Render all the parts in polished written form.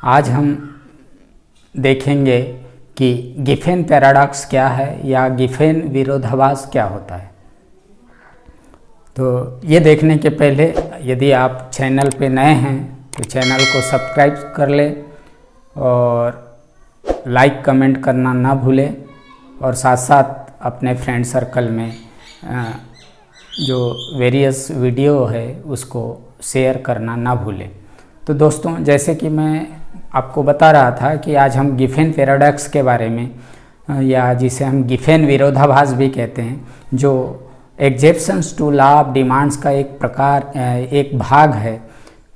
आज हम देखेंगे कि गिफेन पैराडॉक्स क्या है या गिफेन विरोधाभास क्या होता है। तो ये देखने के पहले यदि आप चैनल पे नए हैं तो चैनल को सब्सक्राइब कर लें और लाइक कमेंट करना ना भूलें और साथ साथ अपने फ्रेंड सर्कल में जो वेरियस वीडियो है उसको शेयर करना ना भूलें। तो दोस्तों, जैसे कि मैं आपको बता रहा था कि आज हम गिफेन पैराडॉक्स के बारे में या जिसे हम गिफेन विरोधाभास भी कहते हैं, जो एग्जेप्शंस टू लॉ ऑफ डिमांड्स का एक भाग है,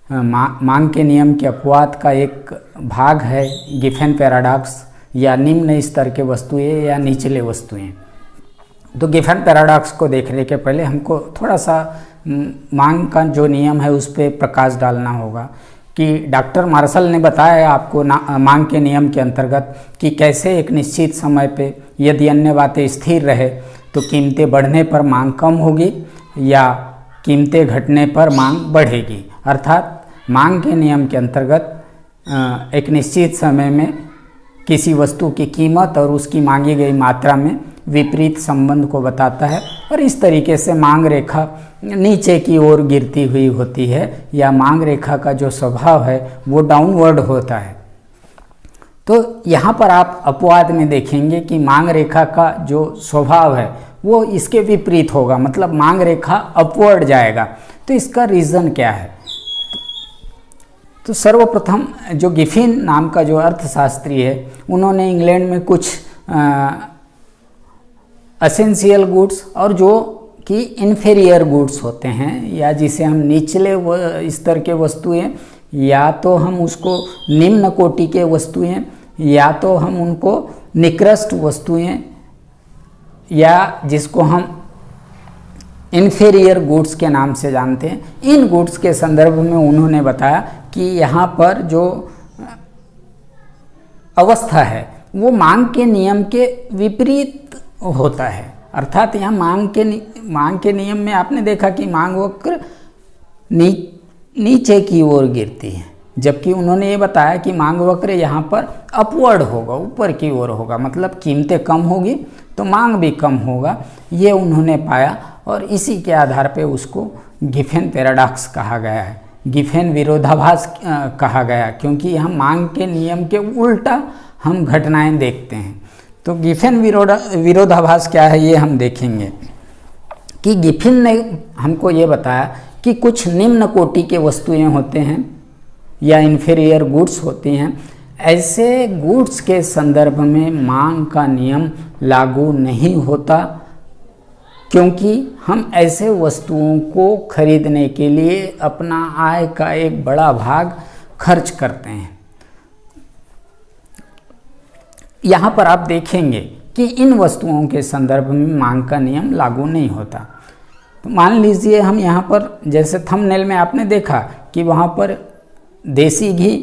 मांग के नियम के अपवाद का एक भाग है गिफेन पैराडॉक्स, या निम्न स्तर के वस्तुएं या निचले वस्तुएं। तो गिफेन पैराडॉक्स को देखने के पहले हमको थोड़ा सा मांग का जो नियम है उस पर प्रकाश डालना होगा कि डॉक्टर मार्शल ने बताया आपको मांग के नियम के अंतर्गत कि कैसे एक निश्चित समय पे यदि अन्य बातें स्थिर रहे तो कीमतें बढ़ने पर मांग कम होगी या कीमतें घटने पर मांग बढ़ेगी। अर्थात मांग के नियम के अंतर्गत एक निश्चित समय में किसी वस्तु की कीमत और उसकी मांगी गई मात्रा में विपरीत संबंध को बताता है और इस तरीके से मांग रेखा नीचे की ओर गिरती हुई होती है या मांग रेखा का जो स्वभाव है वो डाउनवर्ड होता है। तो यहाँ पर आप अपवाद में देखेंगे कि मांग रेखा का जो स्वभाव है वो इसके विपरीत होगा, मतलब मांग रेखा अपवर्ड जाएगा। तो इसका रीज़न क्या है? तो सर्वप्रथम जो गिफिन नाम का जो अर्थशास्त्री है, उन्होंने इंग्लैंड में कुछ एसेंशियल गुड्स और जो कि इन्फीरियर गुड्स होते हैं या जिसे हम निचले स्तर के वस्तुएं, या तो हम उसको निम्न कोटि के वस्तुएं या तो हम उनको निकृष्ट वस्तुएं या जिसको हम इन्फीरियर गुड्स के नाम से जानते हैं, इन गुड्स के संदर्भ में उन्होंने बताया कि यहाँ पर जो अवस्था है वो मांग के नियम के विपरीत होता है। अर्थात यहाँ मांग के नियम में आपने देखा कि मांग वक्र नीचे की ओर गिरती है, जबकि उन्होंने ये बताया कि मांग वक्र यहाँ पर अपवर्ड होगा, ऊपर की ओर होगा, मतलब कीमतें कम होगी तो मांग भी कम होगा। ये उन्होंने पाया और इसी के आधार पे उसको गिफेन पैराडॉक्स कहा गया है, गिफेन विरोधाभास कहा गया, क्योंकि यहाँ मांग के नियम के उल्टा हम घटनाएं देखते हैं। तो गिफेन विरोधाभास क्या है ये हम देखेंगे कि गिफिन ने हमको ये बताया कि कुछ निम्न कोटि के वस्तुएं होते हैं या इन्फीरियर गुड्स होती हैं, ऐसे गुड्स के संदर्भ में मांग का नियम लागू नहीं होता, क्योंकि हम ऐसे वस्तुओं को खरीदने के लिए अपना आय का एक बड़ा भाग खर्च करते हैं। यहाँ पर आप देखेंगे कि इन वस्तुओं के संदर्भ में मांग का नियम लागू नहीं होता। तो मान लीजिए हम यहाँ पर, जैसे थंबनेल में आपने देखा कि वहाँ पर देसी घी,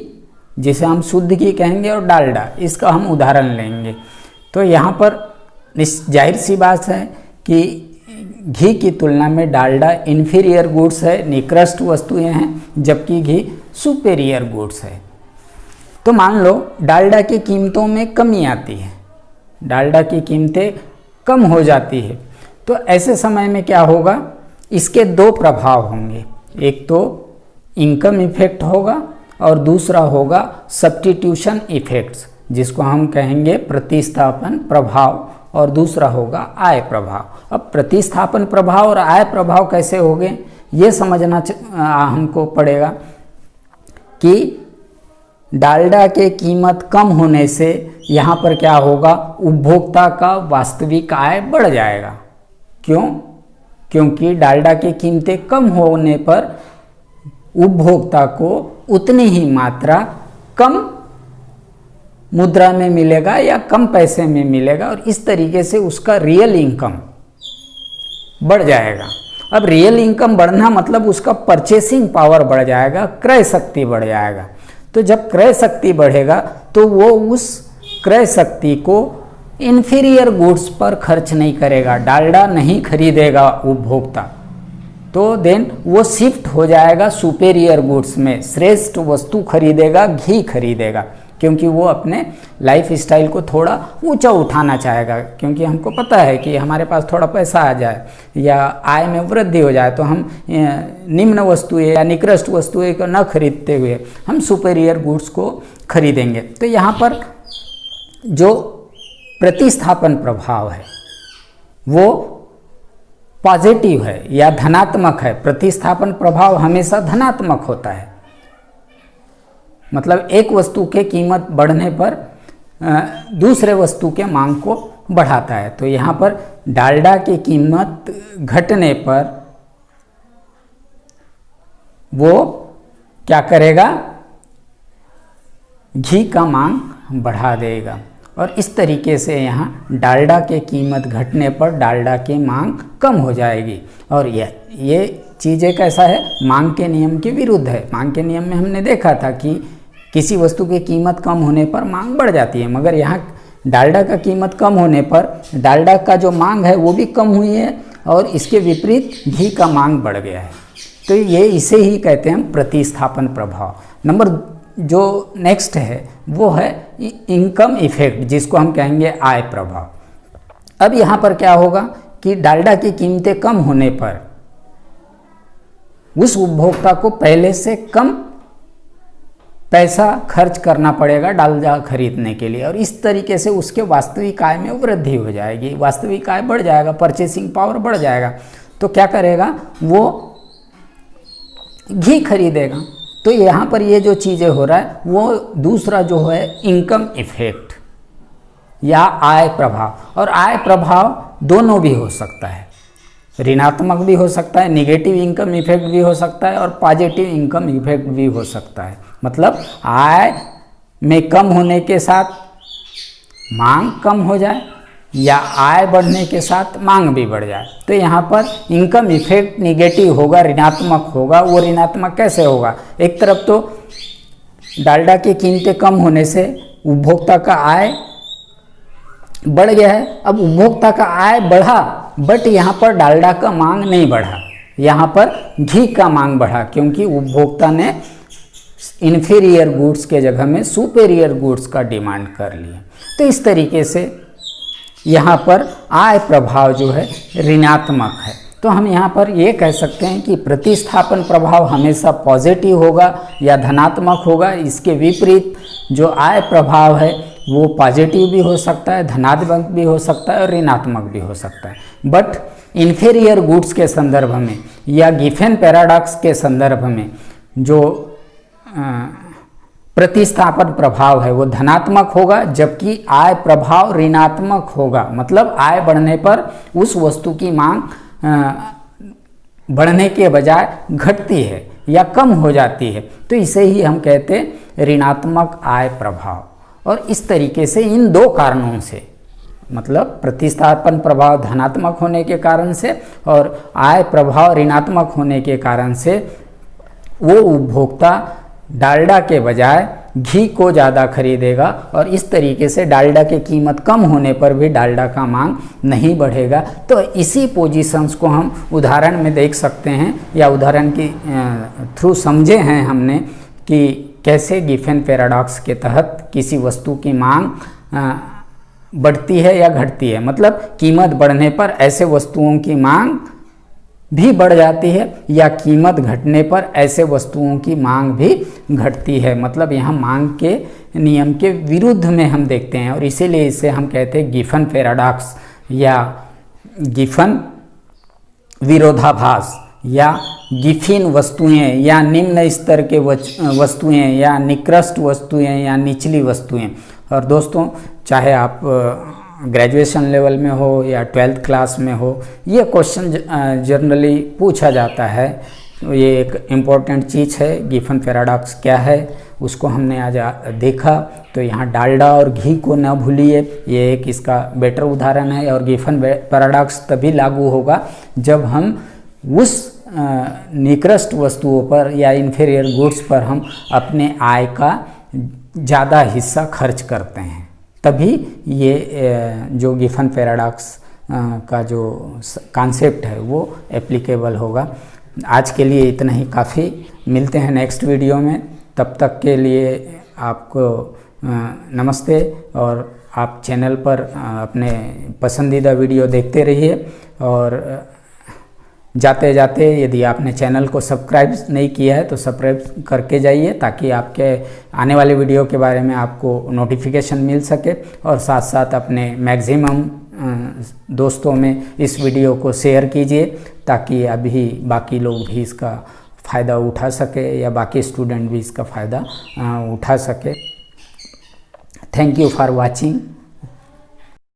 जिसे हम शुद्ध घी कहेंगे, और डालडा, इसका हम उदाहरण लेंगे। तो यहाँ पर जाहिर सी बात है कि घी की तुलना में डालडा इन्फीरियर गुड्स है, निकृष्ट वस्तुएं हैं, जबकि घी सुपेरियर गुड्स है। तो मान लो डालडा की कीमतों में कमी आती है, डालडा की कीमतें कम हो जाती है, तो ऐसे समय में क्या होगा? इसके दो प्रभाव होंगे, एक तो इनकम इफेक्ट होगा और दूसरा होगा सब्स्टिट्यूशन इफेक्ट्स, जिसको हम कहेंगे प्रतिस्थापन प्रभाव, और दूसरा होगा आय प्रभाव। अब प्रतिस्थापन प्रभाव और आय प्रभाव कैसे होंगे ये समझना हमको पड़ेगा कि डालडा के कीमत कम होने से यहाँ पर क्या होगा? उपभोक्ता का वास्तविक आय बढ़ जाएगा। क्यों? क्योंकि डालडा की कीमतें कम होने पर उपभोक्ता को उतनी ही मात्रा कम मुद्रा में मिलेगा या कम पैसे में मिलेगा और इस तरीके से उसका रियल इनकम बढ़ जाएगा। अब रियल इनकम बढ़ना मतलब उसका परचेसिंग पावर बढ़ जाएगा, क्रय शक्ति बढ़ जाएगा। तो जब क्रय शक्ति बढ़ेगा तो वो उस क्रय शक्ति को इन्फीरियर गुड्स पर खर्च नहीं करेगा, डालडा नहीं खरीदेगा उपभोक्ता, तो देन वो शिफ्ट हो जाएगा सुपेरियर गुड्स में, श्रेष्ठ वस्तु खरीदेगा, घी खरीदेगा, क्योंकि वो अपने लाइफ स्टाइल को थोड़ा ऊंचा उठाना चाहेगा। क्योंकि हमको पता है कि हमारे पास थोड़ा पैसा आ जाए या आय में वृद्धि हो जाए तो हम निम्न वस्तुएं या निकृष्ट वस्तुएं को न खरीदते हुए हम सुपेरियर गुड्स को खरीदेंगे। तो यहाँ पर जो प्रतिस्थापन प्रभाव है वो पॉजिटिव है या धनात्मक है। प्रतिस्थापन प्रभाव हमेशा धनात्मक होता है, मतलब एक वस्तु के कीमत बढ़ने पर दूसरे वस्तु के मांग को बढ़ाता है। तो यहाँ पर डालडा की कीमत घटने पर वो क्या करेगा, घी का मांग बढ़ा देगा। और इस तरीके से यहाँ डालडा के कीमत घटने पर डालडा की मांग कम हो जाएगी। और ये चीज़ें कैसा है, मांग के नियम के विरुद्ध है। मांग के नियम में हमने देखा था कि किसी वस्तु की कीमत कम होने पर मांग बढ़ जाती है, मगर यहाँ डालडा का कीमत कम होने पर डालडा का जो मांग है वो भी कम हुई है और इसके विपरीत घी का मांग बढ़ गया है। तो ये इसे ही कहते हैं प्रतिस्थापन प्रभाव। नंबर जो नेक्स्ट है वो है इनकम इफेक्ट, जिसको हम कहेंगे आय प्रभाव। अब यहाँ पर क्या होगा कि डालडा की कीमतें कम होने पर उस उपभोक्ता को पहले से कम पैसा खर्च करना पड़ेगा डालडा खरीदने के लिए, और इस तरीके से उसके वास्तविक आय में वृद्धि हो जाएगी, वास्तविक आय बढ़ जाएगा, परचेसिंग पावर बढ़ जाएगा। तो क्या करेगा, वो घी खरीदेगा। तो यहाँ पर ये जो चीज़ें हो रहा है वो दूसरा जो है इनकम इफेक्ट या आय प्रभाव। और आय प्रभाव दोनों भी हो सकता है, ऋणात्मक भी हो सकता है, नेगेटिव इनकम इफेक्ट भी हो सकता है, और पॉजिटिव इनकम इफेक्ट भी हो सकता है। मतलब आय में कम होने के साथ मांग कम हो जाए या आय बढ़ने के साथ मांग भी बढ़ जाए। तो यहाँ पर इनकम इफेक्ट नेगेटिव होगा, ऋणात्मक होगा। वो ऋणात्मक कैसे होगा, एक तरफ तो डालडा की कीमतें कम होने से उपभोक्ता का आय बढ़ गया है। अब उपभोक्ता का आय बढ़ा, बट यहाँ पर डालडा का मांग नहीं बढ़ा, यहाँ पर घी का मांग बढ़ा, क्योंकि उपभोक्ता ने इन्फीरियर गुड्स के जगह में सुपेरियर गुड्स का डिमांड कर लिया। तो इस तरीके से यहाँ पर आय प्रभाव जो है ऋणात्मक है। तो हम यहाँ पर ये कह सकते हैं कि प्रतिस्थापन प्रभाव हमेशा पॉजिटिव होगा या धनात्मक होगा। इसके विपरीत जो आय प्रभाव है वो पॉजिटिव भी हो सकता है, धनात्मक भी हो सकता है और ऋणात्मक भी हो सकता है। बट इन्फीरियर गुड्स के संदर्भ में या गिफेन पैराडॉक्स के संदर्भ में जो प्रतिस्थापन प्रभाव है वो धनात्मक होगा, जबकि आय प्रभाव ऋणात्मक होगा। मतलब आय बढ़ने पर उस वस्तु की मांग बढ़ने के बजाय घटती है या कम हो जाती है। तो इसे ही हम कहते हैं ऋणात्मक आय प्रभाव। और इस तरीके से इन दो कारणों से, मतलब प्रतिस्थापन प्रभाव धनात्मक होने के कारण से और आय प्रभाव ऋणात्मक होने के कारण से, वो उपभोक्ता डालडा के बजाय घी को ज़्यादा खरीदेगा। और इस तरीके से डालडा की कीमत कम होने पर भी डालडा का मांग नहीं बढ़ेगा। तो इसी पोजीशंस को हम उदाहरण में देख सकते हैं या उदाहरण की थ्रू समझे हैं हमने कि कैसे गिफेन पैराडॉक्स के तहत किसी वस्तु की मांग बढ़ती है या घटती है। मतलब कीमत बढ़ने पर ऐसे वस्तुओं की मांग भी बढ़ जाती है या कीमत घटने पर ऐसे वस्तुओं की मांग भी घटती है। मतलब यहाँ मांग के नियम के विरुद्ध में हम देखते हैं, और इसीलिए इसे हम कहते हैं गिफेन पैराडॉक्स या गिफेन विरोधाभास या गिफिन वस्तुएं या निम्न स्तर के वस्तुएं या निकृष्ट वस्तुएं या निचली वस्तुएं। और दोस्तों, चाहे आप ग्रेजुएशन लेवल में हो या 12th क्लास में हो, ये क्वेश्चन जनरली पूछा जाता है। ये एक इम्पोर्टेंट चीज़ है। गिफेन पैराडॉक्स क्या है उसको हमने आज देखा। तो यहाँ डालडा और घी को न भूलिए, ये एक इसका बेटर उदाहरण है। और गिफेन पैराडॉक्स तभी लागू होगा जब हम उस निकृष्ट वस्तुओं पर या इन्फीरियर गुड्स पर हम अपने आय का ज़्यादा हिस्सा खर्च करते हैं, तभी ये जो गिफेन पैराडॉक्स का जो कॉन्सेप्ट है वो एप्लीकेबल होगा। आज के लिए इतना ही काफ़ी। मिलते हैं नेक्स्ट वीडियो में, तब तक के लिए आपको नमस्ते। और आप चैनल पर अपने पसंदीदा वीडियो देखते रहिए। और जाते जाते यदि आपने चैनल को सब्सक्राइब नहीं किया है तो सब्सक्राइब करके जाइए, ताकि आपके आने वाले वीडियो के बारे में आपको नोटिफिकेशन मिल सके। और साथ साथ अपने मैक्सिमम दोस्तों में इस वीडियो को शेयर कीजिए, ताकि अभी बाकी लोग भी इसका फ़ायदा उठा सके या बाकी स्टूडेंट भी इसका फ़ायदा उठा सके। Thank you for watching.